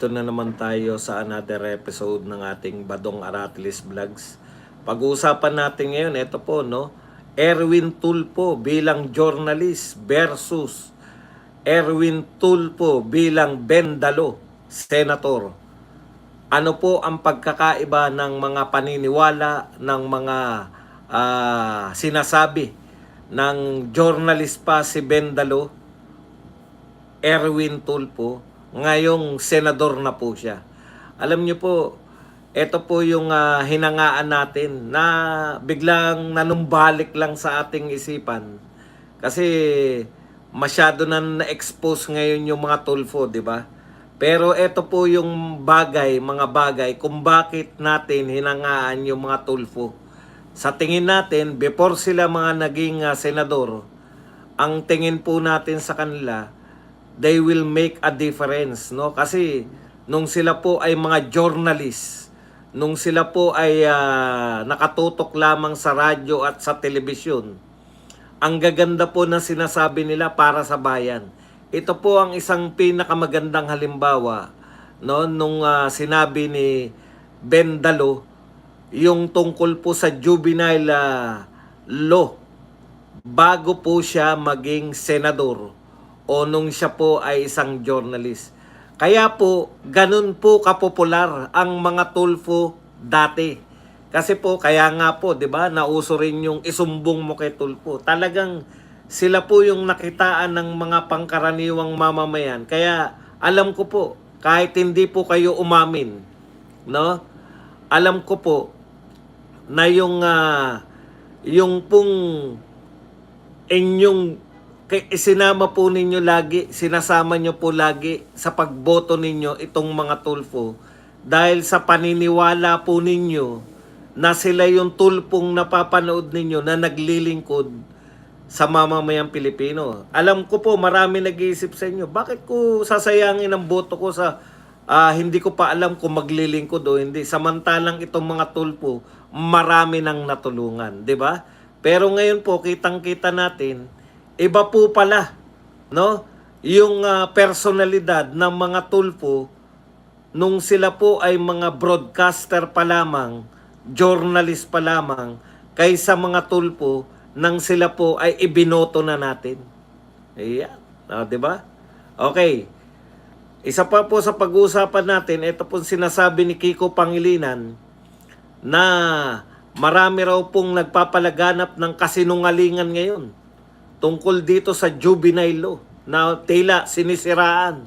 Ito na naman tayo sa another episode ng ating Badong Aratilis Vlogs. Pag-uusapan natin ngayon, ito po, no? Erwin Tulfo bilang journalist versus Erwin Tulfo bilang Bendalo, senator. Ano po ang pagkakaiba ng mga paniniwala ng mga sinasabi ng journalist pa si Bendalo, Erwin Tulfo, ngayong senador na po siya. Alam niyo po, ito po yung hinangaan natin na biglang nanumbalik lang sa ating isipan. Kasi masyado na na-expose ngayon yung mga Tulfo, di ba? Pero ito po yung mga bagay kung bakit natin hinangaan yung mga Tulfo. Sa tingin natin, before sila mga naging senador, ang tingin po natin sa kanila, they will make a difference, no? Kasi nung sila po ay mga journalist, nung sila po ay nakatutok lamang sa radyo at sa telebisyon, ang gaganda po na sinasabi nila para sa bayan. Ito po ang isang pinakamagandang halimbawa, no, nung sinabi ni Bendalo yung tungkol po sa juvenile law bago po siya maging senador o nung siya po ay isang journalist. Kaya po, ganun po kapopular ang mga Tulfo dati. Kasi po, kaya nga po, di ba, nauso rin yung isumbong mo kay Tulfo. Talagang sila po yung nakitaan ng mga pangkaraniwang mamamayan. Kaya alam ko po, kahit hindi po kayo umamin, no? Alam ko po na yung pong inyong isinama po ninyo lagi, sinasama nyo po lagi sa pagboto ninyo itong mga Tulfo dahil sa paniniwala po ninyo na sila yung Tulpong napapanood ninyo na naglilingkod sa mamamayang Pilipino. Alam ko po marami nag-iisip sa inyo, bakit ko sasayangin ang boto ko sa hindi ko pa alam kung maglilingkod o hindi. Samantalang itong mga Tulfo, marami nang natulungan, di ba? Pero ngayon po, kitang-kita natin, iba po pala, no? Yung personalidad ng mga Tulfo nung sila po ay mga broadcaster pa lamang, journalist pa lamang, kaysa mga Tulfo nang sila po ay ibinoto na natin. Ayan, di ba? Okay. Isa pa po sa pag-uusapan natin, ito po sinasabi ni Kiko Pangilinan na marami raw pong nagpapalaganap ng kasinungalingan ngayon tungkol dito sa juvenile law na tila sinisiraan.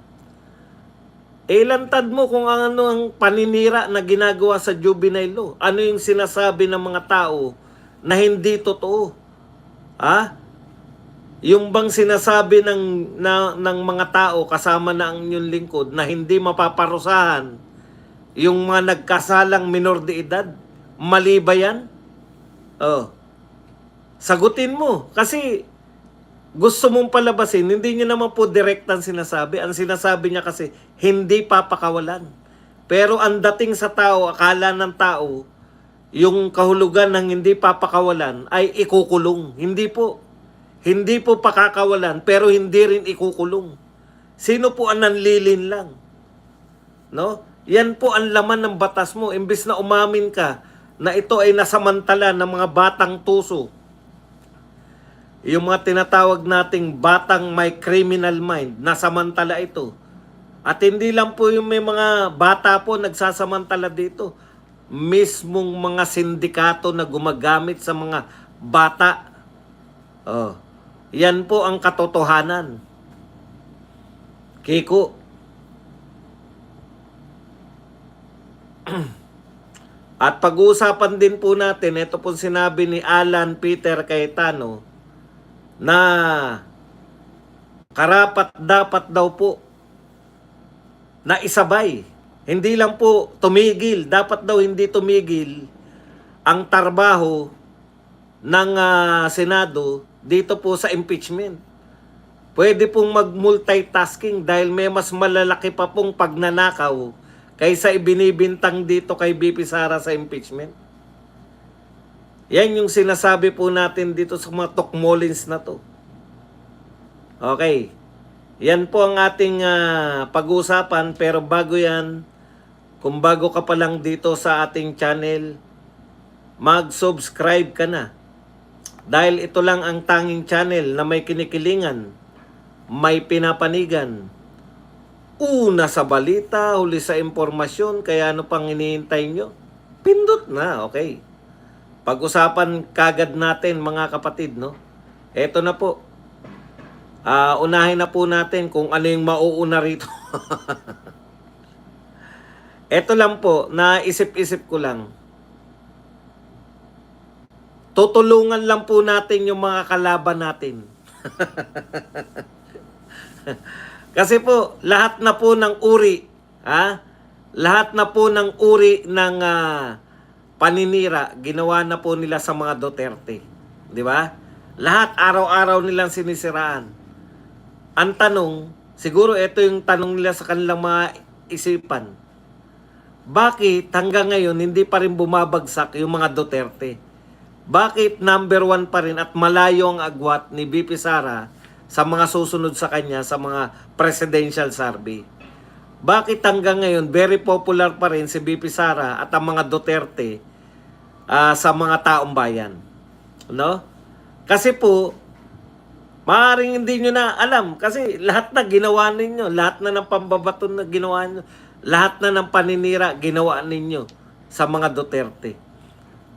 Ilantad mo kung ano ang paninira na ginagawa sa juvenile law. Ano yung sinasabi ng mga tao na hindi totoo? Yung bang sinasabi ng mga tao kasama na ang inyong lingkod na hindi mapaparusahan yung mga nagkasalang minor de edad? Mali ba yan? Sagutin mo. Kasi gusto mong palabasin, hindi niya naman po direktang sinasabi. Ang sinasabi niya kasi, hindi papakawalan. Pero ang dating sa tao, akala ng tao, yung kahulugan ng hindi papakawalan ay ikukulong. Hindi po. Hindi po pakakawalan, pero hindi rin ikukulong. Sino po ang nanlilin lang? No? Yan po ang laman ng batas mo. Imbis na umamin ka na ito ay nasamantala ng mga batang tuso. Yung mga tinatawag nating batang may criminal mind, nasamantala ito. At hindi lang po yung may mga bata po nagsasamantala dito. Mismong mga sindikato na gumagamit sa mga bata. Yan po ang katotohanan. Kiko. At pag-uusapan din po natin, ito po sinabi ni Alan Peter Cayetano na karapat dapat daw po na isabay. Hindi lang po tumigil. Dapat daw hindi tumigil ang trabaho ng Senado dito po sa impeachment. Pwede pong mag-multitasking dahil may mas malalaki pa pong pagnanakaw kaysa ibinibintang dito kay BP Sara sa impeachment. Yan yung sinasabi po natin dito sa mga tukmolins na to. Okay. Yan po ang ating pag-uusapan, pero bago yan, kung bago ka pa lang dito sa ating channel, mag-subscribe ka na. Dahil ito lang ang tanging channel na may kinikilingan, may pinapanigan. Una sa balita, huli sa impormasyon, kaya ano pang hinihintay nyo? Pindot na, okay. Pag-usapan kagad natin mga kapatid, no? Eto na po. Unahin na po natin kung ano yung mauuna rito. Eto lang po, naisip-isip ko lang. Tutulungan lang po natin yung mga kalaban natin. Kasi po, lahat na po ng uri, lahat na po ng uri ng paninira, ginawa na po nila sa mga Duterte. Di ba? Lahat araw-araw nilang sinisiraan. Ang tanong, siguro ito yung tanong nila sa kanilang mga isipan. Bakit hanggang ngayon hindi pa rin bumabagsak yung mga Duterte? Bakit number 1 pa rin at malayo ang agwat ni BP Sara sa mga susunod sa kanya sa mga presidential survey? Bakit hanggang ngayon very popular pa rin si BP Sara at ang mga Duterte sa mga taong bayan? No? Kasi po, maaaring hindi nyo na alam kasi lahat na ginawa ninyo, lahat na ng pambabaton na ginawa nyo, lahat na ng paninira ginawa ninyo sa mga Duterte.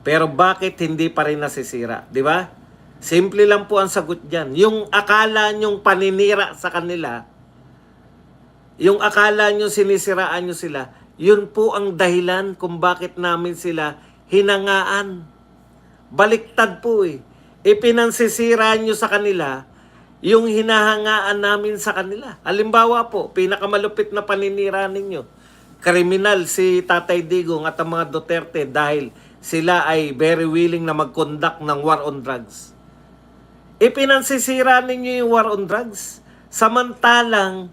Pero bakit hindi pa rin nasisira? Di ba? Simple lang po ang sagot dyan. Yung akala nyong paninira sa kanila, yung akala nyo sinisiraan nyo sila, yun po ang dahilan kung bakit namin sila hinangaan. Baliktad po eh. Ipinansisira nyo sa kanila yung hinahangaan namin sa kanila. Halimbawa po, pinakamalupit na paninira ninyo, kriminal si Tatay Digong at ang mga Duterte dahil sila ay very willing na mag-conduct ng war on drugs. Ipinansisira ninyo yung war on drugs. Samantalang,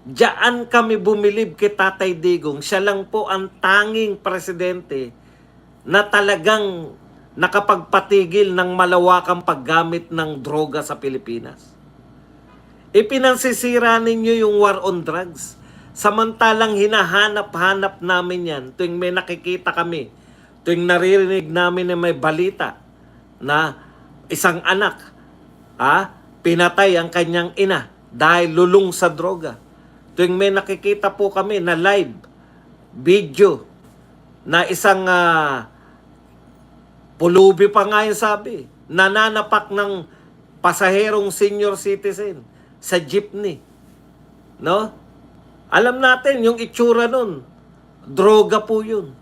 diyan kami bumilib kay Tatay Digong. Siya lang po ang tanging presidente na talagang nakapagpatigil ng malawakang paggamit ng droga sa Pilipinas. Ipinansisira ninyo yung war on drugs. Samantalang hinahanap-hanap namin yan tuwing may nakikita kami, tuwing naririnig namin na may balita na isang anak, pinatay ang kanyang ina dahil lulong sa droga. Tuwing may nakikita po kami na live video na isang pulubi pa nga yung sabi, nananapak ng pasaherong senior citizen sa jeepney. No? Alam natin, yung itsura nun, droga po yun.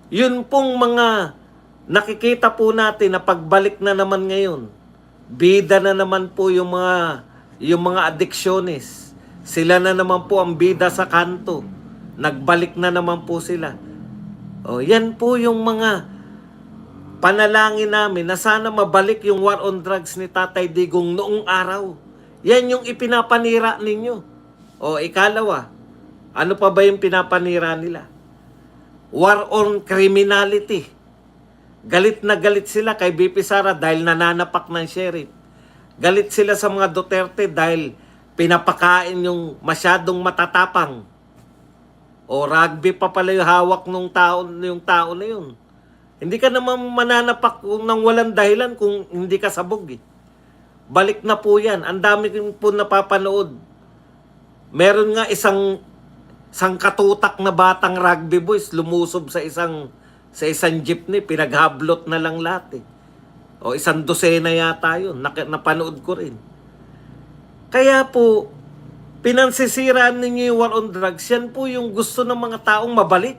Yun pong mga nakikita po natin na pagbalik na naman ngayon, bida na naman po yung mga addiksyones. Sila na naman po ang bida sa kanto. Nagbalik na naman po sila. Yan po yung mga panalangin namin na sana mabalik yung war on drugs ni Tatay Digong noong araw. Yan yung ipinapanira ninyo. Ikalawa, ano pa ba yung pinapanira nila? War on criminality. Galit na galit sila kay BP Sara dahil nananapak ng sheriff. Galit sila sa mga Duterte dahil pinapakain yung masyadong matatapang. Rugby pa pala yung hawak ng tao na yun. Hindi ka naman mananapak ng walang dahilan kung hindi ka sabog eh. Balik na po yan. Ang dami po napapanood. Meron nga isang katutak na batang rugby boys lumusob sa isang jeepney. Pinaghablot na lang lahat eh. 1 dosena yata yun. Napanood ko rin. Kaya po, pinansisiraan ninyo yung war on drugs. Yan po yung gusto ng mga taong mabalik.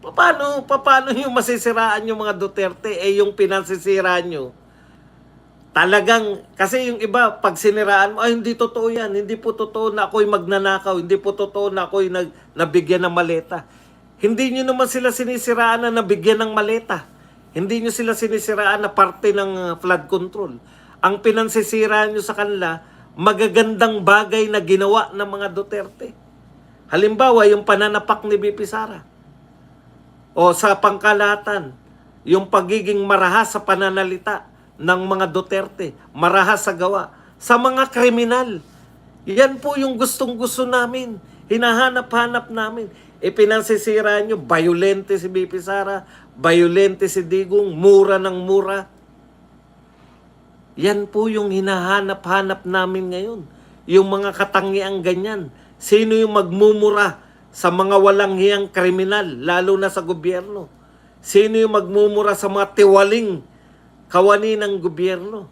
Paano yung masisiraan yung mga Duterte? Yung pinansisiraan nyo. Talagang, kasi yung iba, pag siniraan mo, hindi totoo yan. Hindi po totoo na ako'y magnanakaw. Hindi po totoo na ako'y nabigyan ng maleta. Hindi nyo naman sila sinisiraan na nabigyan ng maleta. Hindi nyo sila sinisiraan na parte ng flood control. Ang pinansisiraan nyo sa kanila, magagandang bagay na ginawa ng mga Duterte. Halimbawa, yung pananapak ni BP Sara. Sa pangkalahatan, yung pagiging marahas sa pananalita ng mga Duterte, marahas sa gawa, sa mga kriminal. Yan po yung gustong-gusto namin. Hinahanap-hanap namin. Pinansisira nyo, bayolente si BP Sara, bayolente si Digong, mura ng mura. Yan po yung hinahanap-hanap namin ngayon. Yung mga katangiang ganyan. Sino yung magmumura sa mga walang hiyang kriminal, lalo na sa gobyerno? Sino yung magmumura sa mga tiwaling kawani ng gobyerno?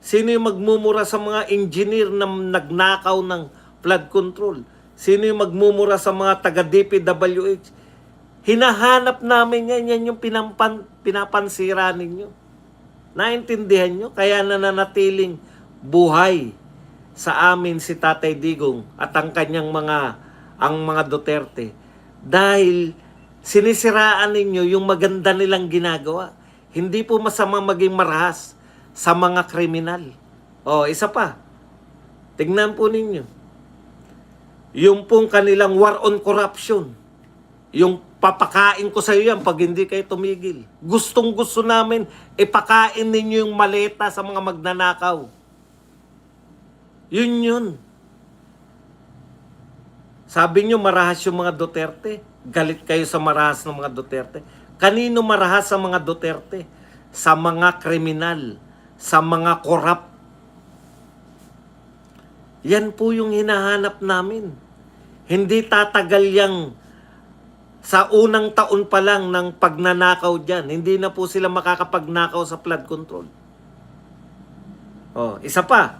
Sino yung magmumura sa mga engineer na nagnakaw ng flood control? Sino yung magmumura sa mga taga-DPWH? Hinahanap namin yan yung pinapansira ninyo. Naintindihan nyo? Kaya nananatiling buhay sa amin si Tatay Digong at ang kanyang mga Duterte. Dahil sinisiraan ninyo yung maganda nilang ginagawa. Hindi po masama maging marahas sa mga kriminal. Isa pa. Tignan po ninyo. Yung pong kanilang war on corruption. Yung papakain ko sa iyo yan pag hindi kayo tumigil. Gustong-gusto namin ipakain ninyo yung maleta sa mga magnanakaw. Yun. Sabi nyo marahas yung mga Duterte. Galit kayo sa marahas ng mga Duterte. Kanino marahas sa mga Duterte? Sa mga kriminal. Sa mga korap. Yan po yung hinahanap namin. Hindi tatagal yang sa unang taon pa lang ng pagnanakaw dyan. Hindi na po sila makakapagnakaw sa flood control. Isa pa.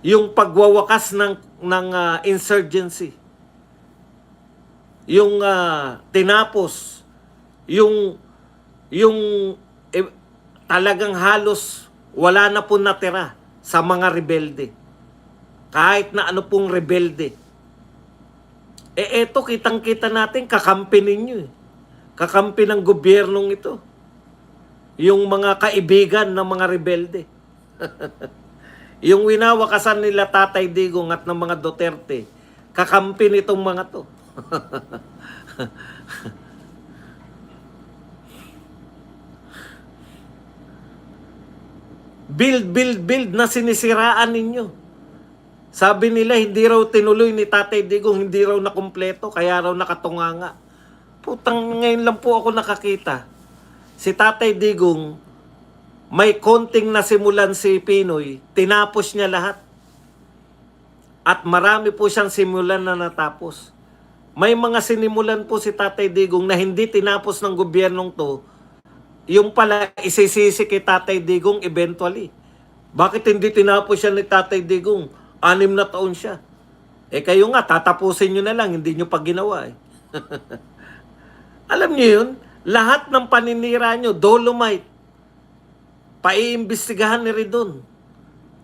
Yung pagwawakas ng insurgency. Yung tinapos. Yung talagang halos wala na po natira sa mga rebelde. Kahit na ano pong rebelde. Eto kitang-kita natin, kakampi ninyo eh. Kakampi ng gobyernong ito. Yung mga kaibigan ng mga rebelde. Yung winawakasan nila Tatay Digong at ng mga Duterte, kakampi nitong mga to. Build na sinisiraan ninyo. Sabi nila, hindi raw tinuloy ni Tatay Digong, hindi raw nakumpleto, kaya raw nakatunganga. Putang, ngayon lang po ako nakakita. Si Tatay Digong, may konting nasimulan si Pinoy, tinapos niya lahat. At marami po siyang simulan na natapos. May mga sinimulan po si Tatay Digong na hindi tinapos ng gobyernong to, yung pala isisisi kay Tatay Digong eventually. Bakit hindi tinapos siya ni Tatay Digong? 6 na taon siya. Kayo nga, tatapusin nyo na lang, hindi nyo pa ginawa eh. Alam nyo yun, lahat ng paninira nyo, Dolomite, paiimbestigahan ni Ridon.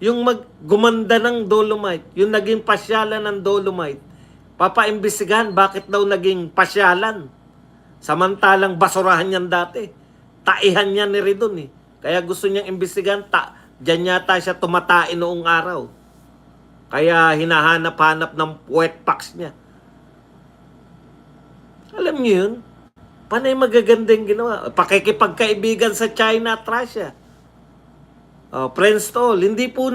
Yung gumanda ng Dolomite, yung naging pasyalan ng Dolomite, papaimbestigahan bakit daw naging pasyalan. Samantalang basurahan yan dati. Taihan niya ni Ridon eh. Kaya gusto niyang imbestigahan, dyan yata siya tumatain noong araw. Kaya hinahanap-hanap ng wet packs niya. Alam niyo yun? Panay magagandang ginawa. Pakikipagkaibigan sa China at Russia. Friends to all. Hindi po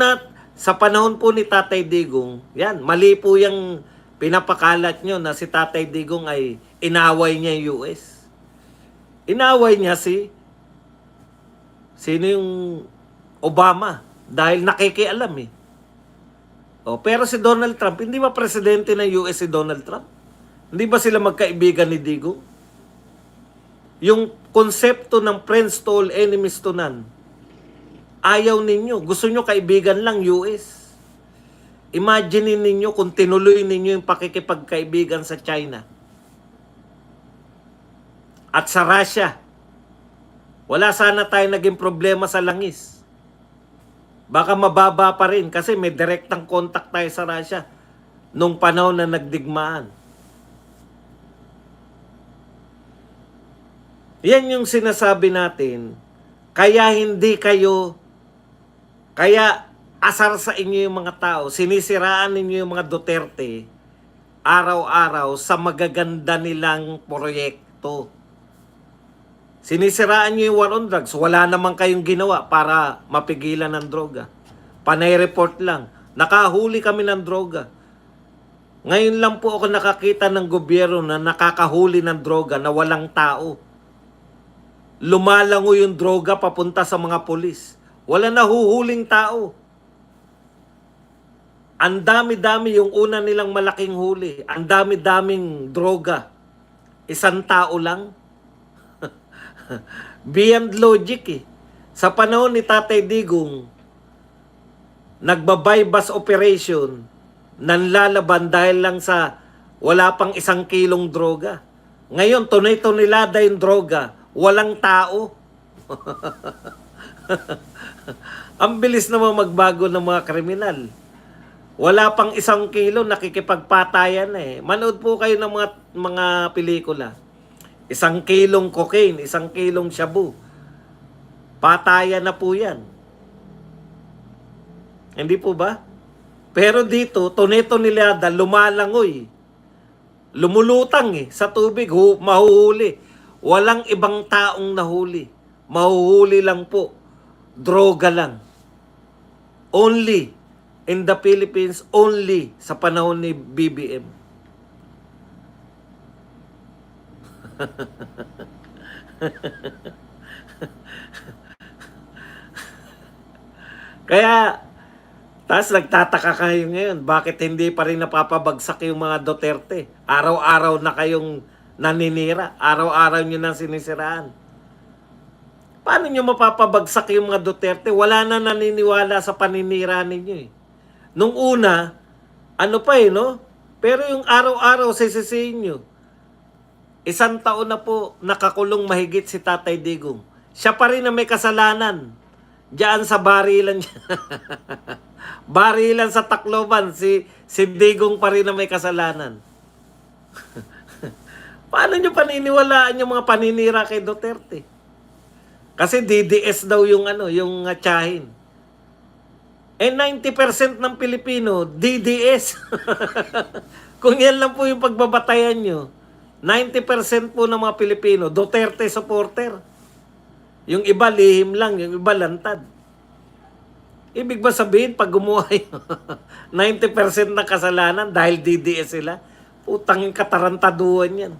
sa panahon po ni Tatay Digong, yan, mali po yung pinapakalat nyo na si Tatay Digong ay inaway niya yung US. Inaway niya sino yung Obama dahil nakikialam eh. Pero si Donald Trump, hindi ba presidente ng US si Donald Trump? Hindi ba sila magkaibigan ni Digong? Yung konsepto ng friends to all, enemies to none, ayaw ninyo. Gusto nyo kaibigan lang US. Imagine ninyo kung tinuloy ninyo yung pakikipagkaibigan sa China at sa Russia. Wala sana tayo naging problema sa langis. Baka mababa pa rin kasi may direktang contact tayo sa Russia nung panahon na nagdigmaan. Yan yung sinasabi natin. Kaya asar sa inyo yung mga tao, sinisiraan ninyo yung mga Duterte araw-araw sa magaganda nilang proyekto. Sinisiraan nyo yung war on drugs. Wala naman kayong ginawa para mapigilan ng droga. Panay report lang. Nakahuli kami ng droga. Ngayon lang po ako nakakita ng gobyerno na nakakahuli ng droga na walang tao. Lumalango yung droga papunta sa mga pulis. Wala nahuhuling tao. Ang dami-dami yung una nilang malaking huli. Ang dami-daming droga. Isang tao lang. Beyond logic eh. Sa panahon ni Tatay Digong, nagbabypass operation, nanlalaban dahil lang sa wala pang 1 kilong droga. Ngayon, tunay-tunilada yung droga, walang tao. Ang bilis naman magbago ng mga kriminal. Wala pang 1 kilo, nakikipagpatayan eh. Manood po kayo ng mga pelikula. 1 kilong cocaine, 1 kilong shabu. Patayan na po yan. Hindi po ba? Pero dito, tunay-tunilada, lumalangoy. Lumulutang eh, sa tubig, mahuhuli. Walang ibang taong nahuli. Mahuhuli lang po. Droga lang. Only in the Philippines, only sa panahon ni BBM. Kaya, tapos nagtataka kayo ngayon, bakit hindi pa rin napapabagsak yung mga Duterte? Araw-araw na kayong naninira. Araw-araw nyo nang sinisiraan. Paano nyo mapapabagsak yung mga Duterte? Wala na naniniwala sa paninira ninyo eh. Nung una, ano pa eh, no? Pero yung araw-araw sisisihin nyo. 1 taon na po nakakulong mahigit si Tatay Digong. Siya pa rin na may kasalanan. Diyan sa barilan niya. Barilan sa Tacloban, si Digong pa rin na may kasalanan. Paano nyo paniniwalaan yung mga paninira kay Duterte? Kasi DDS daw yung tsahin. 90% ng Pilipino, DDS. Kung yan lang po yung pagbabatayan nyo, 90% po ng mga Pilipino, Duterte supporter. Yung iba lihim lang, yung iba lantad. Ibig ba sabihin, pag gumawa yung 90% ng kasalanan dahil DDS sila, putang yung katarantaduhan yan.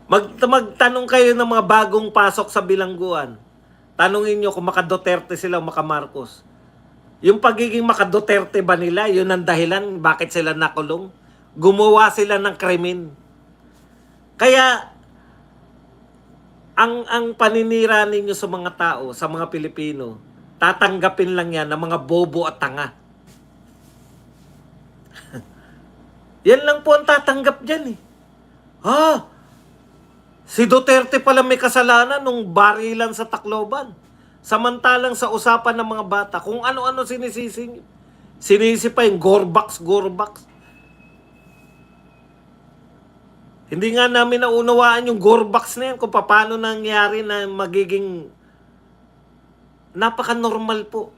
Magtanong kayo ng mga bagong pasok sa bilangguan. Tanungin nyo kung maka-Duterte sila o maka-Marcos. Yung pagiging maka-Duterte ba nila, yun ang dahilan bakit sila nakulong? Gumawa sila ng krimen. Kaya, ang paninira ninyo sa mga tao, sa mga Pilipino, tatanggapin lang yan ng mga bobo at tanga. Yan lang po ang tatanggap dyan eh. Si Duterte pala may kasalanan nung barilan sa Tacloban. Samantalang sa usapan ng mga bata, kung ano-ano sinisisi nyo. Sinisi pa yung Gorbax. Hindi nga namin naunawaan yung Gorbax na yan kung paano nangyari na magiging napaka-normal po.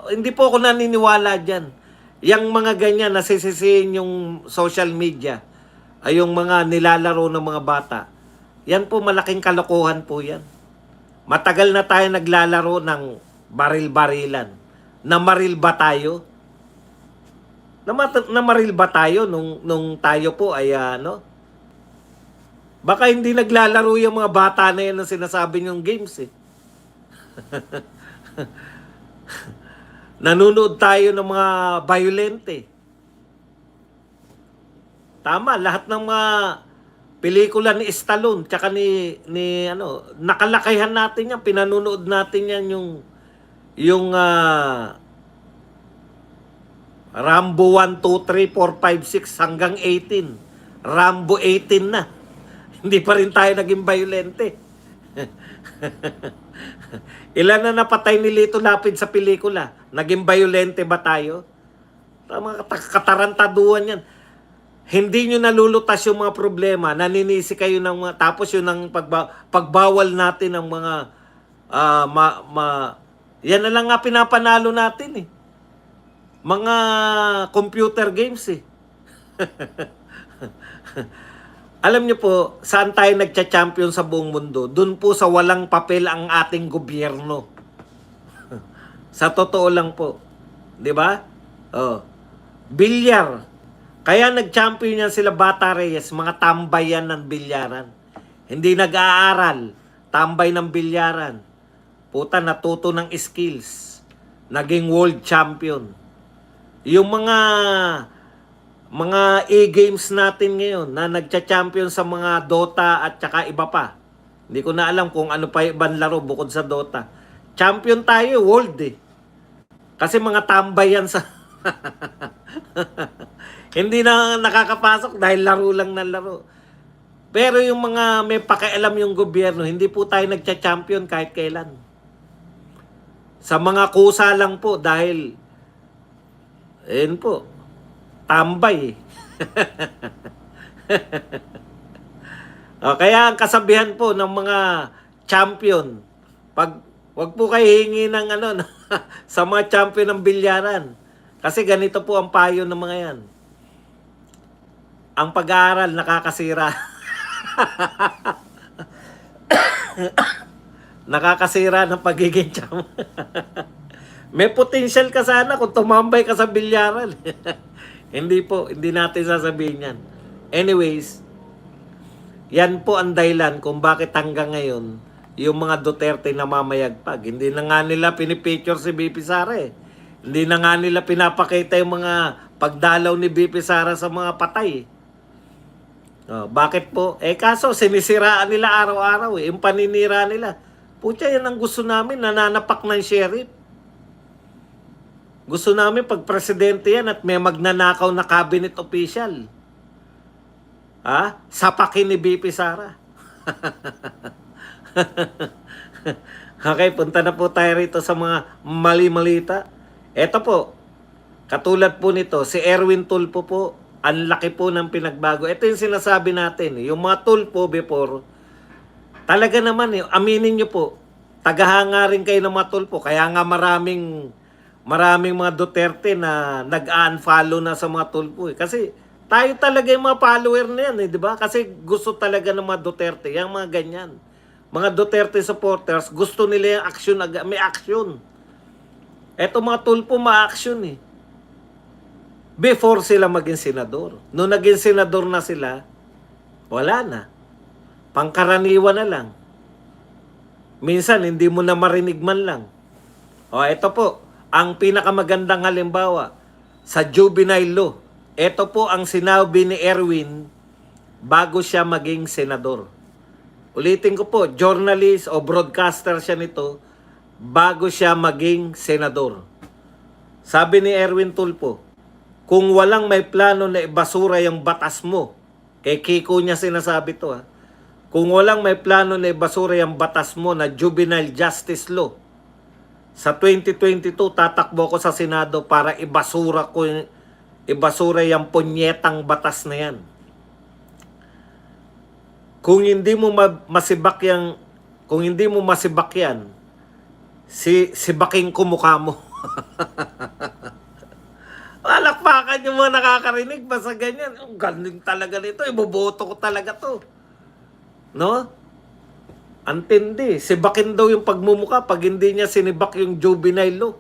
Hindi po ako naniniwala dyan. Yang mga ganyan na sisisihin yung social media ay yung mga nilalaro ng mga bata. Yan po malaking kalokohan po yan. Matagal na tayo naglalaro ng baril-barilan. Namaril ba tayo? Namaril ba tayo nung tayo po ay Baka hindi naglalaro yung mga bata na yan ang sinasabi niyong games eh. Nanonood tayo ng mga violente. Tama, lahat ng mga pelikula ni Stallone tsaka nakalakayan natin yan, pinanonood natin yan yung Rambo 1, 2, 3, 4, 5, 6 hanggang 18. Rambo 18 na. Hindi pa rin tayo naging violente. Ilan na napatay ni Lito Lapid sa pelikula? Naging violente ba tayo? Mga katarantaduhan yan. Hindi nyo nalulutas yung mga problema. Naninisi kayo ng mga... Tapos yun ang pagbawal natin ng mga... yan na lang nga pinapanalo natin eh. Mga computer games eh. Alam niyo po, saan tayo nagcha-champion sa buong mundo? Doon po sa walang papel ang ating gobyerno. Sa totoo lang po. 'Di ba? Oh. Bilyar. Kaya nag-champion yan sila Bata Reyes, mga tambay yan ng bilyaran. Hindi nag-aaral, tambay ng bilyaran. Puta, natuto ng skills. Naging world champion. Yung mga e-games natin ngayon na nagcha-champion sa mga Dota at saka iba pa. Hindi ko na alam kung ano pa ibang laro bukod sa Dota. Champion tayo, world eh. Kasi mga tambay yan sa... Hindi na nakakapasok dahil laro lang ng laro. Pero yung mga may pakialam yung gobyerno, hindi po tayo nagcha-champion kahit kailan. Sa mga kusa lang po dahil, ayun po, tambay. Kaya ang kasabihan po ng mga champion, wag po kayo hingi ng sa mga champion ng bilyaran. Kasi ganito po ang payo ng mga yan. Ang pag-aaral nakakasira. Nakakasira ng pagiging champion. May potential ka sana kung tumambay ka sa bilyaran. Hindi po, hindi natin sasabihin yan. Anyways, yan po ang dahilan kung bakit hanggang ngayon yung mga Duterte namamayagpag. Hindi na nga nila pinipicture si BP Sara eh. Hindi na nga nila pinapakita yung mga pagdalaw ni BP Sara sa mga patay. Bakit po? Kaso sinisiraan nila araw-araw eh. Yung paninira nila. Pucha, yan ang gusto namin, nananapak ng sheriff. Gusto namin pag presidente yan at may magnanakaw na cabinet official. Sapakin ni BP Sara. Okay, punta na po tayo rito sa mga mali-malita. Eto po, katulad po nito, si Erwin Tulfo po, ang laki po ng pinagbago. Ito yung sinasabi natin, yung mga Tulfo before, talaga naman, aminin nyo po, tagahanga rin kayo ng mga Tulfo, kaya nga maraming mga Duterte na nag-unfollow na sa mga Tulfo. Kasi tayo talaga yung mga follower na yan, di ba? Kasi gusto talaga ng mga Duterte, yung mga ganyan. Mga Duterte supporters, gusto nila yung action, may action. Eto mga Tulfo, ma-action eh. Before sila maging senador. Noong naging senador na sila, wala na. Pangkaraniwan na lang. Minsan, hindi mo na marinig man lang. Ito po, ang pinakamagandang halimbawa sa juvenile law. Ito po ang sinabi ni Erwin bago siya maging senador. Ulitin ko po, journalist o broadcaster siya nito bago siya maging senador. Sabi ni Erwin Tulfo, kung walang may plano na ibasura yung batas mo, kay Kiko niya sinasabi to kung walang may plano na ibasura yung batas mo na juvenile justice law, sa 2022 tatakbo ko sa Senado para ibasura yung punyetang batas na yan. Kung hindi mo masibak yan, sibaking ko mukha mo. Palakpakan yung mga nakakarinig basta ganyan. Ang galing talaga nito. Iboboto ko talaga to. No? Antindi. Sibakin daw yung pagmumuka pag hindi niya sinibak yung juvenile law.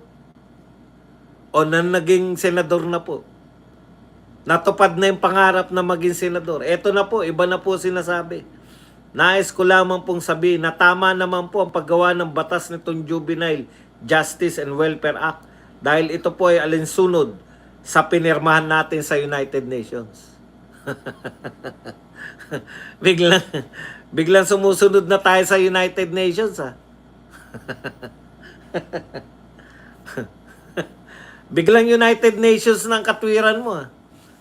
O naging senador na po. Natupad na yung pangarap na maging senador. Eto na po. Iba na po sinasabi. Nais ko lamang pong sabihin na tama naman po ang paggawa ng batas nitong Juvenile Justice and Welfare Act dahil ito po ay alinsunod sa pinirmahan natin sa United Nations. biglang sumusunod na tayo sa United Nations Biglang United Nations ng katwiran mo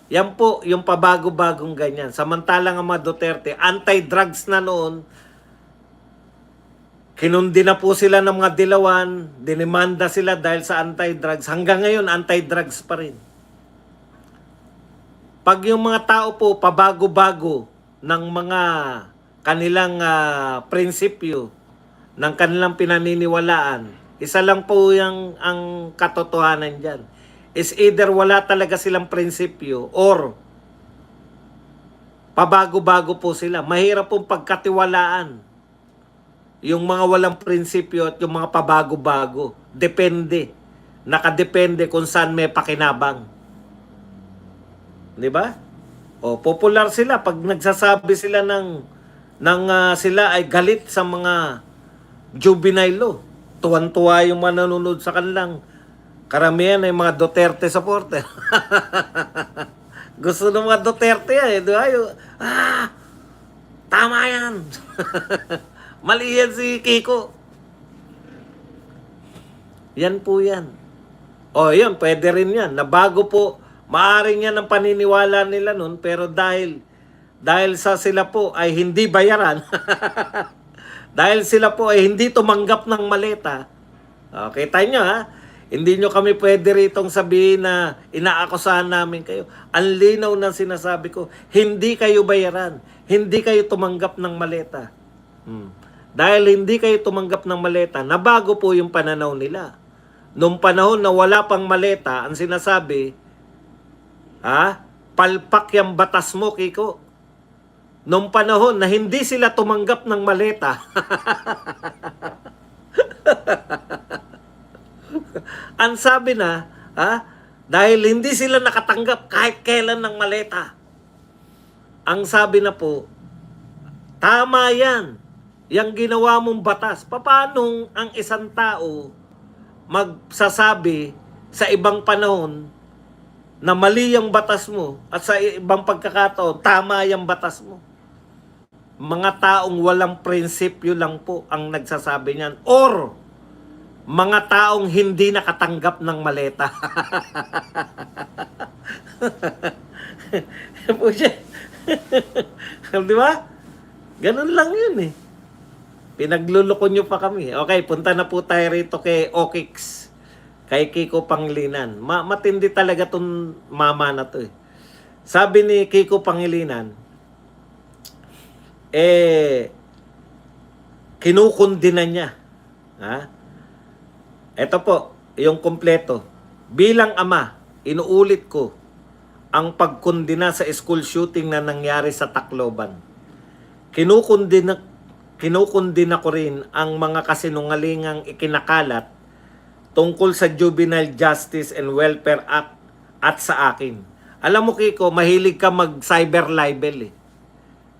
Yan po yung pabago-bagong ganyan. Samantalang ang mga Duterte, anti-drugs na noon, kinundi na po sila ng mga dilawan, dinimanda sila dahil sa anti-drugs. Hanggang ngayon, anti-drugs pa rin. Pag yung mga tao po pabago-bago ng mga kanilang prinsipyo, ng kanilang pinaniniwalaan, isa lang po yung ang katotohanan dyan. Is either wala talaga silang prinsipyo or pabago-bago po sila. Mahirap pong pagkatiwalaan yung mga walang prinsipyo at yung mga pabago-bago. Depende. nakadepende kung saan may pakinabang. Di ba? O, popular sila pag nagsasabi sila sila ay galit sa mga juvenile law. Tuwan-tuwa yung mga nanonood sa kanilang. Karamihan ay mga Duterte supporter. Gusto ng mga Duterte yan eh. Di ba? Tama yan. Mali yan si Kiko. Yan po yan. O yun, pwede rin yan. Na bago po, maaring yan ang paniniwala nila nun, pero dahil sa sila po ay hindi bayaran, dahil sila po ay hindi tumanggap ng maleta, okay, tayo nyo ha, hindi nyo kami pwede ritong sabihin na inaakusahan namin kayo. Ang linaw ng sinasabi ko, hindi kayo bayaran, hindi kayo tumanggap ng maleta. Dahil hindi kayo tumanggap ng maleta, nabago po yung pananaw nila. Noong panahon na wala pang maleta, ang sinasabi, palpak yung batas mo, Kiko. Noong panahon na hindi sila tumanggap ng maleta, ang sabi na, dahil hindi sila nakatanggap kahit kailan ng maleta, ang sabi na po, tama yan, yung ginawa mong batas. Paano ang isang tao magsasabi sa ibang panahon na mali yung batas mo at sa ibang pagkakataon, tama yung batas mo? Mga taong walang prinsipyo lang po ang nagsasabi niyan. Or, mga taong hindi nakatanggap ng maleta. Di ba? Ganun lang yun eh. Pinagluloko nyo pa kami. Okay, punta na po tayo rito kay Okix. Kay Kiko Pangilinan. Matindi talaga tong mama na to eh. Sabi ni Kiko Pangilinan, kinukundina niya. Ito po, yung kompleto. Bilang ama, inuulit ko ang pagkundina sa school shooting na nangyari sa Tacloban. Kinukundina ko rin ang mga kasinungalingang ikinakalat tungkol sa Juvenile Justice and Welfare Act at sa akin. Alam mo, Kiko, mahilig ka mag-cyber libel eh.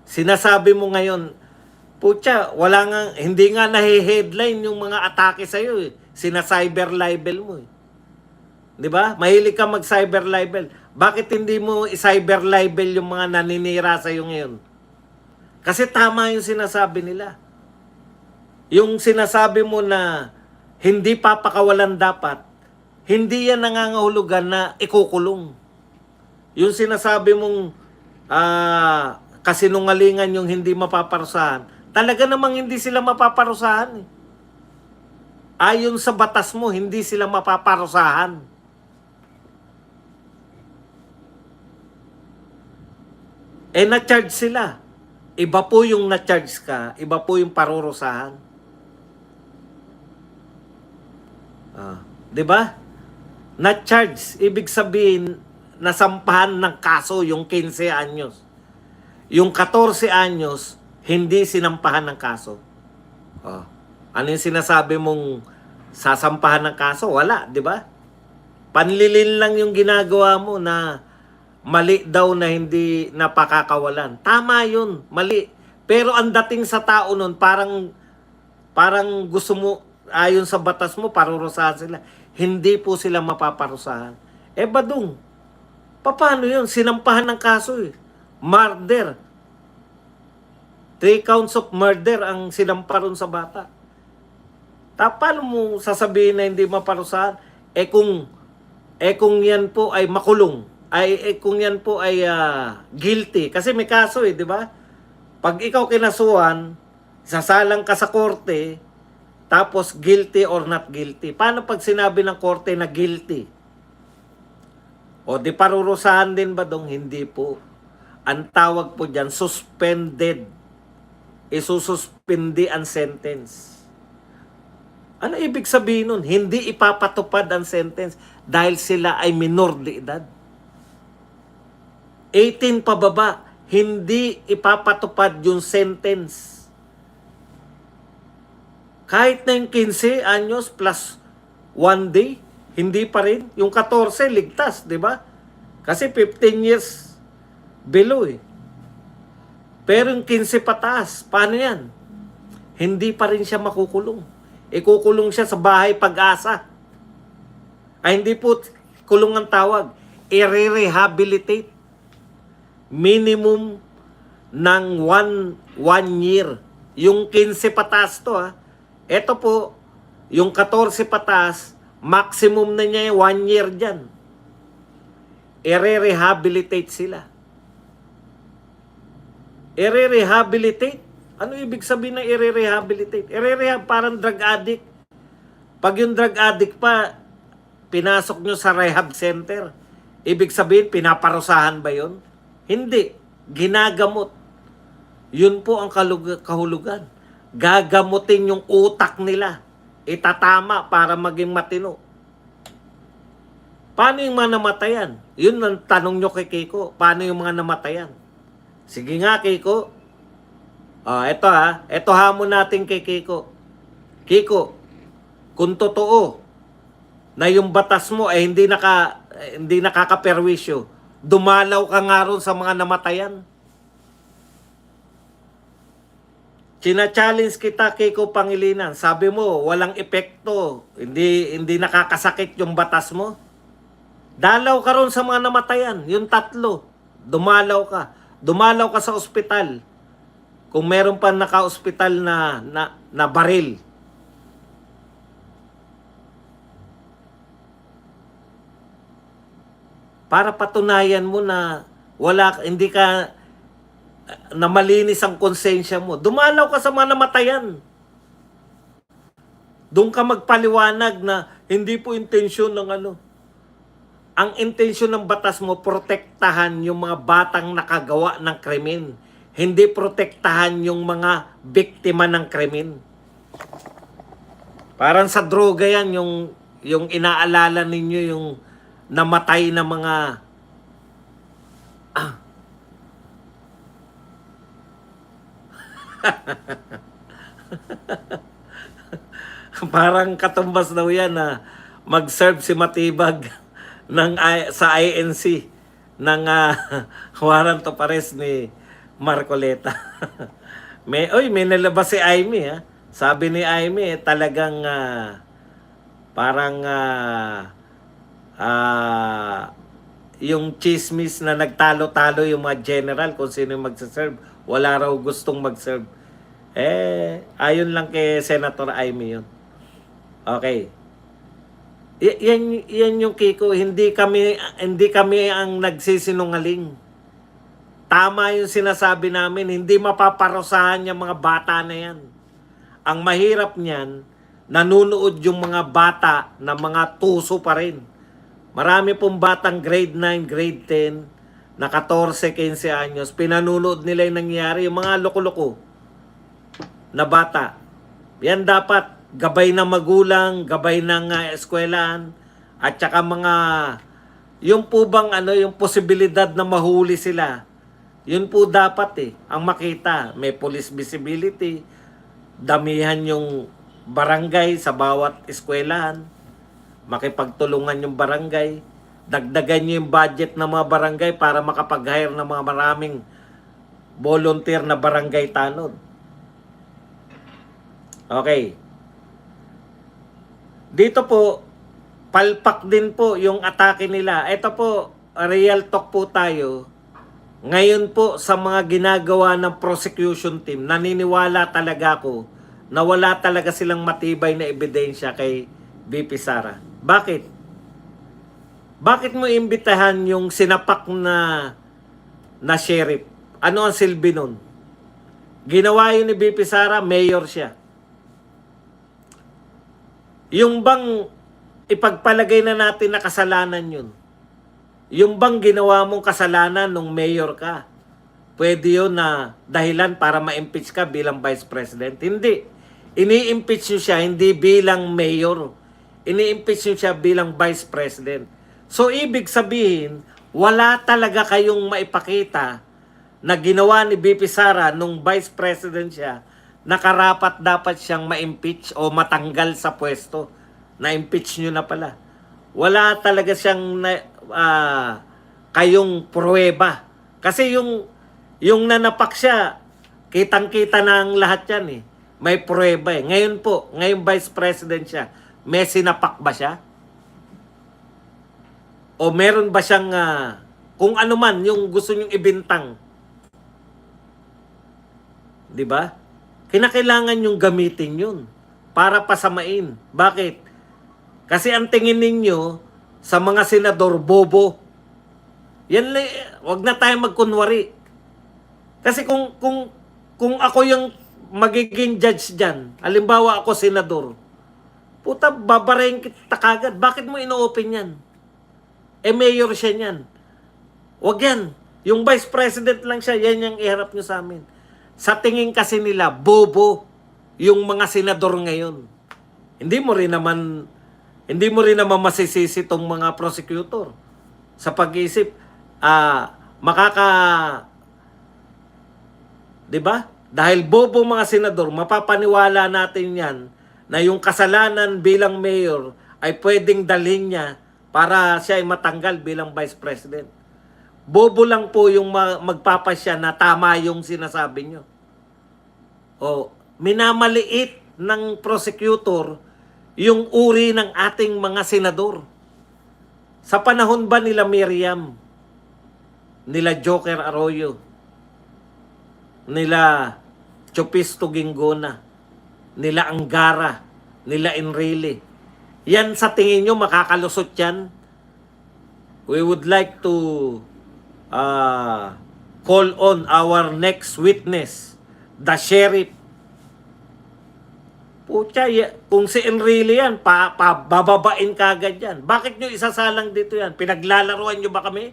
Sinasabi mo ngayon, putya, hindi nga nahe-headline yung mga atake sa'yo eh. Sina-cyber libel mo eh. Di ba? Mahilig ka mag-cyber libel. Bakit hindi mo i-cyber libel yung mga naninira sa'yo ngayon? Kasi tama yung sinasabi nila. Yung sinasabi mo na hindi papakawalan dapat, hindi yan nangangahulugan na ikukulong. Yung sinasabi mong kasinungalingan yung hindi mapaparusahan, talaga namang hindi sila mapaparusahan. Ayon sa batas mo, hindi sila mapaparusahan. Na-charge sila. Iba po yung na-charge ka, iba po yung parurusahan. 'Di ba? Na-charge, ibig sabihin nasampahan ng kaso yung 15 anyos. Yung 14 anyos, hindi sinampahan ng kaso. Ano yung sinasabi mong sasampahan ng kaso? Wala, 'di ba? Panlilin lang yung ginagawa mo na mali daw na hindi napakakawalan. Tama yun, mali. Pero ang dating sa tao nun, parang gusto mo, ayon sa batas mo, parurusahan sila. Hindi po sila mapaparusahan. Badung, paano yun? Sinampahan ng kaso eh. Murder. 3 counts of murder ang sinamparon sa bata. Paano mo sasabihin na hindi maparusahan? Kung yan po ay makulong, kung yan po ay guilty, kasi may kaso di ba? Pag ikaw kinasuhan, sasalang ka sa korte, tapos guilty or not guilty. Paano pag sinabi ng korte na guilty? O di parurusahan din ba dong? Hindi po. Ang tawag po dyan, suspended. Isususpindi ang sentence. Ano ibig sabihin nun? Hindi ipapatupad ang sentence dahil sila ay minor de edad. 18 pababa, hindi ipapatupad yung sentence. Kahit na yung 15 anyos plus 1 day, hindi pa rin. Yung 14, ligtas, di ba? Kasi 15 years below eh. Pero yung 15 pataas, paano yan? Hindi pa rin siya makukulong. Ikukulong siya sa bahay Pag-asa. Ay, hindi po kulong ang tawag. I-rehabilitate. Minimum ng 1 year. Yung 15 pataas to ha. Ito po, yung 14 pataas, maximum na niya yung 1 year dyan. I-rehabilitate sila. I-rehabilitate? Ano ibig sabihin ng i-rehabilitate? I-rehab parang drug addict. Pag yung drug addict pa, pinasok nyo sa rehab center, ibig sabihin, pinaparusahan ba yun? Hindi. Ginagamot. Yun po ang kahulugan. Gagamutin yung utak nila. Itatama para maging matino. Paano yung mga namatayan? Yun ang tanong nyo kay Kiko. Paano yung mga namatayan? Sige nga, Kiko. Eto ha. Eto hamon natin kay Kiko. Kiko, kung totoo na yung batas mo ay hindi nakakaperwisyo, dumalaw ka nga ron sa mga namatayan. China-challenge kita, Kiko Pangilinan. Sabi mo, walang epekto. Hindi nakakasakit yung batas mo. Dalaw ka ron sa mga namatayan. Yung 3. Dumalaw ka. Dumalaw ka sa ospital. Kung meron pa naka-ospital na baril. Para patunayan mo na hindi ka na malinis ang konsensya mo. Dumalaw ka sa mga namatayan. Doon ka magpaliwanag na hindi po intensyon ng ano. Ang intensyon ng batas mo, protektahan yung mga batang nakagawa ng krimen. Hindi protektahan yung mga biktima ng krimen. Parang sa droga yan, yung inaalala ninyo yung namatay na mga parang katumbas daw yan na mag-serve si Matibag sa INC ng warrant of arrest ni Marcoleta. may nalabas si Aimee ha. Sabi ni Aimee talagang parang yung chismis na nagtalo-talo yung mga general kung sino yung magsaserve. Wala raw gustong mag-serve. Ayon lang kay Senator Aimee yun. Okay. Yan yung Kiko. Hindi kami ang nagsisinungaling. Tama yung sinasabi namin. Hindi mapaparusahan yung mga bata na yan. Ang mahirap niyan, nanunood yung mga bata na mga tuso pa rin. Marami pong batang grade 9, grade 10, na 14, 15 anyos, pinanunood nila yung nangyari, yung mga loko-loko na bata. Yan dapat gabay ng magulang, gabay ng eskwelahan, at saka mga, yung po bang yung posibilidad na mahuli sila, yun po dapat ang makita. May police visibility, damihan yung barangay sa bawat eskwelahan, makipagtulungan yung barangay, dagdagan nyo yung budget ng mga barangay para makapag-hire ng mga maraming volunteer na barangay tanod. Okay. Dito po, palpak din po yung atake nila. Ito po, real talk po tayo. Ngayon po sa mga ginagawa ng prosecution team, naniniwala talaga ako na wala talaga silang matibay na ebidensya kay VP Sara. Bakit? Bakit mo imbitahan yung sinapak na sheriff? Ano ang silbi nun? Ginawa yun ni VP Sara, mayor siya. Yung bang ipagpalagay na natin na kasalanan yun? Yung bang ginawa mong kasalanan nung mayor ka? Pwede yun na dahilan para ma-impeach ka bilang vice president? Hindi. Ini-impeach nyo siya hindi bilang mayor. Ini-impeach nyo siya bilang vice president. So, ibig sabihin, wala talaga kayong maipakita na ginawa ni VP Sara nung vice president siya na karapat dapat siyang ma-impeach o matanggal sa pwesto. Na-impeach nyo na pala. Wala talaga siyang kayong pruweba. Kasi yung nanapak siya, kitang-kita na ang lahat yan eh. May pruweba eh. Ngayon po, ngayon Vice President siya, may sinapak ba siya? O meron ba siyang kung ano man yung gusto niyong ibintang? 'Di ba? Kinakailangan yung gamitin yun para pasamain. Bakit? Kasi ang tingin ninyo sa mga senador bobo. Yan, wag na tayo magkunwari. Kasi kung ako yung magiging judge diyan, halimbawa ako senador, puta babarayin kita kagad. Bakit mo ino-open yan? Mayor siya niyan. Wag yan. Yung Vice President lang siya, yan yung iharap nyo sa amin. Sa tingin kasi nila, bobo yung mga senador ngayon. Hindi mo rin naman masisisi tong mga prosecutor sa pag-iisip. Di ba? Dahil bobo mga senador, mapapaniwala natin yan na yung kasalanan bilang mayor ay pwedeng dalhin niya para siya ay matanggal bilang Vice President. Bobo lang po yung magpapasya na tama yung sinasabi nyo. O, minamaliit ng prosecutor yung uri ng ating mga senador. Sa panahon ba nila Miriam, nila Joker Arroyo, nila Chopisto Ginggona, nila Angara, nila Enrile, yan sa tingin nyo makakalusot yan? We would like to call on our next witness, the sheriff. Pucha, kung si Enrile yan, bababain kagad yan. Bakit nyo isasalang dito yan? Pinaglalaruan nyo ba kami?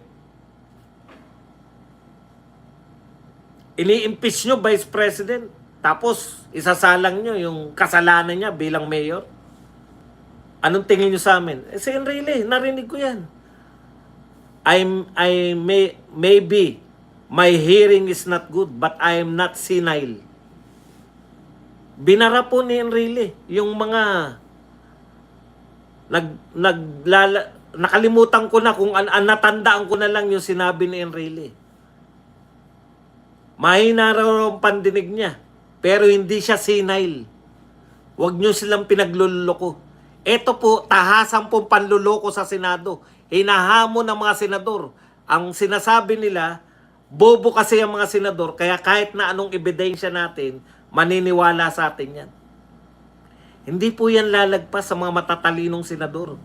Ini-impeach nyo Vice President, tapos isasalang nyo yung kasalanan niya bilang mayor? Anong tingin nyo sa amin? Si Enrile, narinig ko yan. Maybe my hearing is not good, but I am not senile. Binara po ni Enrile yung mga nakalimutan ko na kung natandaan ko na lang yung sinabi ni Enrile. Mahina raw ang pandinig niya, pero hindi siya senile. Huwag nyo silang pinagluloko. Ito po, tahasan pong panluloko sa Senado. Hinahamon ng mga senador. Ang sinasabi nila, bobo kasi ang mga senador, kaya kahit na anong ebidensya natin, maniniwala sa atin yan. Hindi po yan lalagpas sa mga matatalinong senador.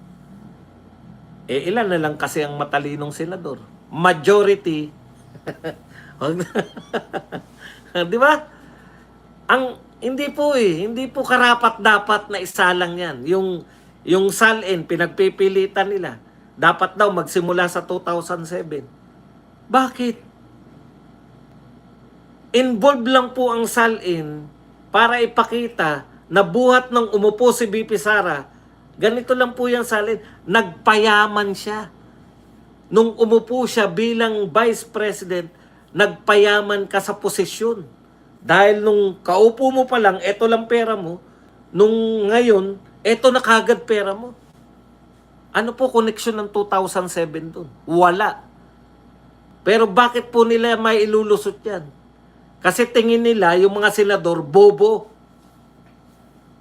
Ilan na lang kasi ang matalinong senador? Majority. Di ba? Hindi po karapat-dapat na isalang yan. Yung SALN, pinagpipilitan nila. Dapat daw magsimula sa 2007. Bakit? Involved lang po ang SALN para ipakita na buhat ng umupo si BP Sara, ganito lang po yung SALN, nagpayaman siya. Nung umupo siya bilang Vice President, nagpayaman ka sa posisyon. Dahil nung kaupo mo pa lang, eto lang pera mo. Nung ngayon, eto na kagad pera mo. Ano po koneksyon ng 2007 dun? Wala. Pero bakit po nila may ilulusot yan? Kasi tingin nila yung mga senador, bobo.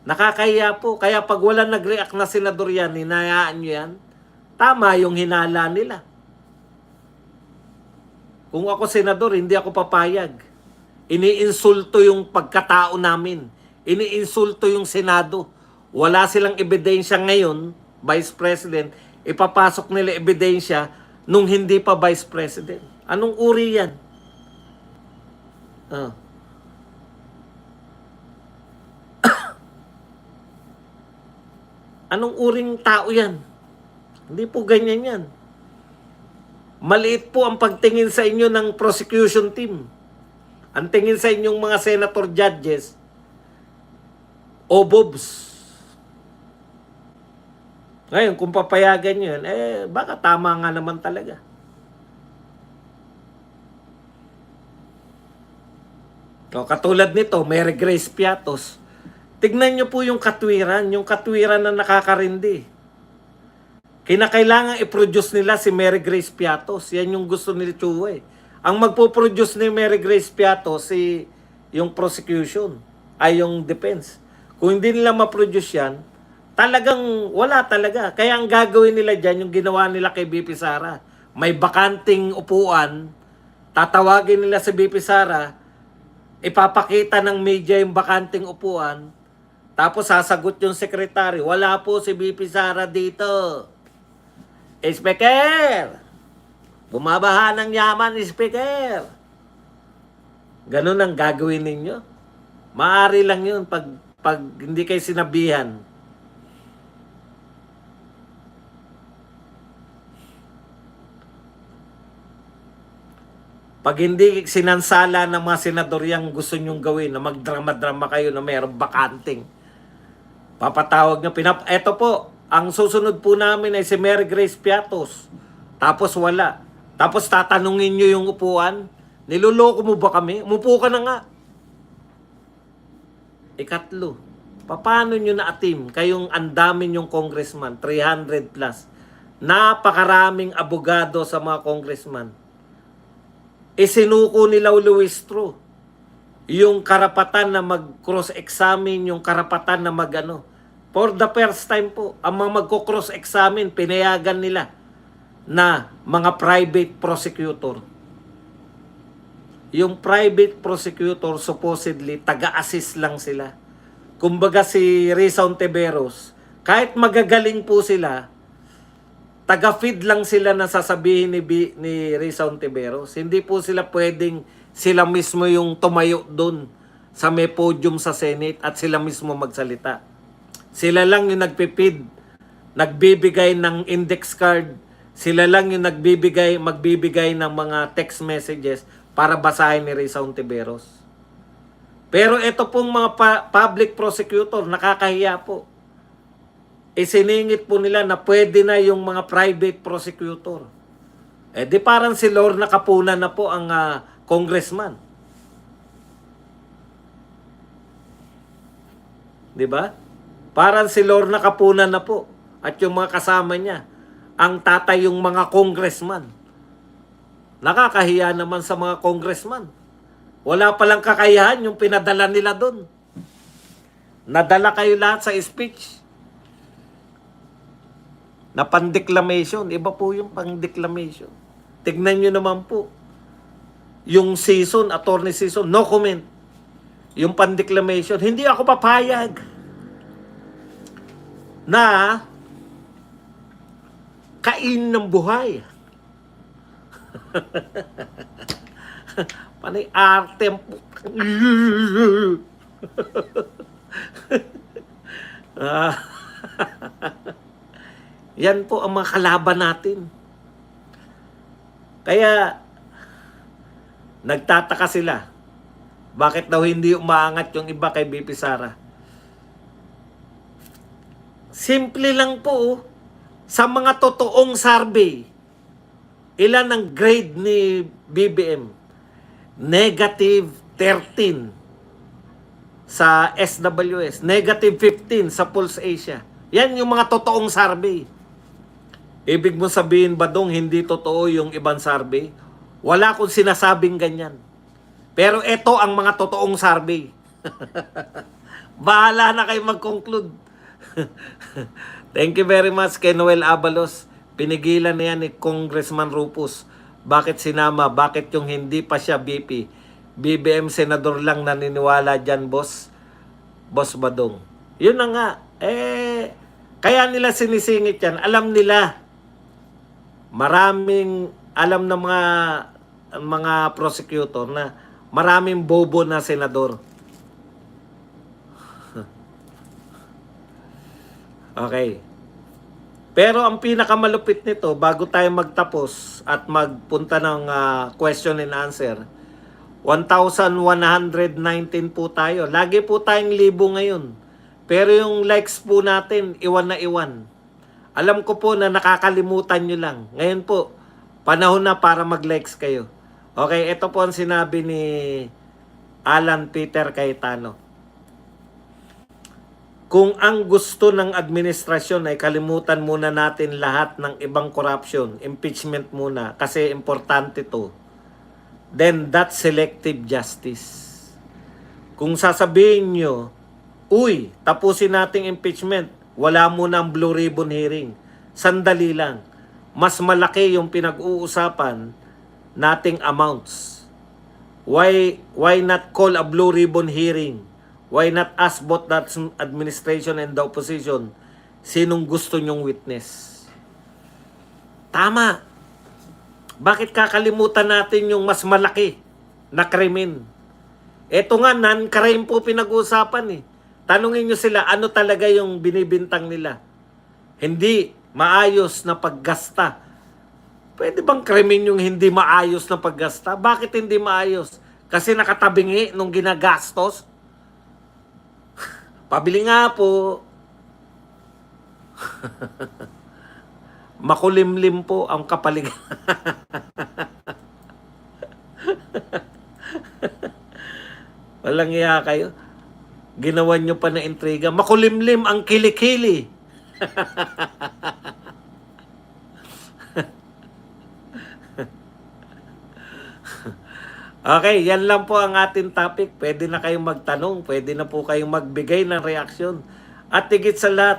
Nakakahiya po. Kaya pag wala nag-react na senador yan, hinayaan nyo yan, tama yung hinala nila. Kung ako senador, hindi ako papayag. Iniinsulto yung pagkatao namin. Iniinsulto yung Senado. Wala silang ebidensya ngayon, Vice President. Ipapasok nila ebidensya nung hindi pa Vice President. Anong uri yan? Anong uring tao yan? Hindi po ganyan yan. Maliit po ang pagtingin sa inyo ng prosecution team. Ang tingin sa inyong mga senator judges, obobs. Ngayon, kung papayagan nyo yan, baka tama nga naman talaga. O, katulad nito, Mary Grace Piatos. Tignan nyo po yung katwiran na nakakarindi. Kinakailangan i-produce nila si Mary Grace Piatos. Yan yung gusto ni Chua eh. Ang magpo-produce ni Mary Grace Piatos, yung prosecution, ay yung defense. Kung hindi nila ma-produce yan, talagang wala talaga. Kaya ang gagawin nila dyan, yung ginawa nila kay BP Sara. May bakanting upuan, tatawagin nila si BP Sara, ipapakita ng media yung bakanting upuan, tapos sasagot yung sekretary, wala po si BP Sara dito. Speaker! Bumabaha ng yaman, Speaker! Ganun ang gagawin ninyo. Maaari lang yun pag hindi kayo sinabihan. Pag hindi sinansala ng mga senador yung gusto nyong gawin, na magdrama-drama kayo na mayroong bakanting, papatawag nyo, eto po, ang susunod po namin ay si Mary Grace Piatos. Tapos wala. Tapos tatanungin nyo yung upuan, niloloko mo ba kami? Umupo ka na nga. Ikatlo, paano nyo na-atim? Kayong andamin yung congressman, 300 plus. Napakaraming abogado sa mga congressman. Isinuko ni Luis Tru yung karapatan na mag-cross-examine, yung karapatan na mag-ano. For the first time po, ang mga magko-cross-examine, pinayagan nila na mga private prosecutor. Yung private prosecutor, supposedly, taga-assist lang sila. Kumbaga si Risa Ontiveros, kahit magagaling po sila, taga-feed lang sila na sasabihin ni Risa Ontiveros. Hindi po sila pwedeng sila mismo yung tumayo doon sa may podium sa Senate at sila mismo magsalita. Sila lang yung nagpipid, nagbibigay ng index card, sila lang yung magbibigay ng mga text messages para basahin ni Risa Ontiveros. Pero ito pong mga public prosecutor, nakakahiya po. Isiningit po nila na pwede na yung mga private prosecutor. Eh di parang si Lorna Capuna na po ang congressman. Di ba? Parang si Lorna Capuna na po at yung mga kasama niya. Ang tatay yung mga congressman. Nakakahiya naman sa mga congressman. Wala palang kakayahan yung pinadala nila doon. Nadala kayo lahat sa speech. Na pan-declamation. Iba po yung pang-declamation. Tignan nyo naman po. Yung season, attorney season, no comment. Yung pan-declamation, hindi ako papayag na kain ng buhay. Panay arte. Yan po ang mga kalaban natin. Kaya nagtataka sila. Bakit daw hindi umaangat yung iba kay BP Sara? Simple lang po. Sa mga totoong survey, ilan ang grade ni BBM? Negative 13 sa SWS. Negative 15 sa Pulse Asia. Yan yung mga totoong survey. Ibig mo sabihin ba dong hindi totoo yung ibang survey? Wala akong sinasabing ganyan. Pero ito ang mga totoong survey. Bahala na kayo mag-conclude. Thank you very much kay Noel Abalos. Pinigilan na yan ni Congressman Rufus. Bakit sinama? Bakit yung hindi pa siya BP? BBM senador lang naniniwala dyan, boss. Boss Badong. Yun na nga. Kaya nila sinisingit yan. Alam nila. Maraming alam ng mga prosecutor na maraming bobo na senador. Okay. Pero ang pinakamalupit nito, bago tayo magtapos at magpunta ng question and answer, 1,119 po tayo. Lagi po tayong libo ngayon. Pero yung likes po natin, iwan na iwan. Alam ko po na nakakalimutan nyo lang. Ngayon po, panahon na para mag-likes kayo. Okay, ito po ang sinabi ni Alan Peter Cayetano. Kung ang gusto ng administrasyon ay kalimutan muna natin lahat ng ibang corruption, impeachment muna, kasi importante to, then that's selective justice. Kung sasabihin nyo, uy, tapusin nating impeachment, wala muna ang blue ribbon hearing. Sandali lang. Mas malaki yung pinag-uusapan nating amounts. Why not call a blue ribbon hearing? Why not ask both that administration and the opposition sinong gusto nyong witness? Tama. Bakit kakalimutan natin yung mas malaki na krimen? Ito nga, non-crime po pinag-uusapan eh. Tanungin nyo sila, ano talaga yung binibintang nila? Hindi maayos na paggasta. Pwede bang krimen yung hindi maayos na paggasta? Bakit hindi maayos? Kasi nakatabingi nung ginagastos? Pabili nga po. Makulimlim po ang kapaligiran. Walang iya kayo. Ginawan nyo pa na intriga. Makulimlim ang kilikili. Okay, yan lang po ang ating topic. Pwede na kayong magtanong, pwede na po kayong magbigay ng reaksyon. At higit sa lahat,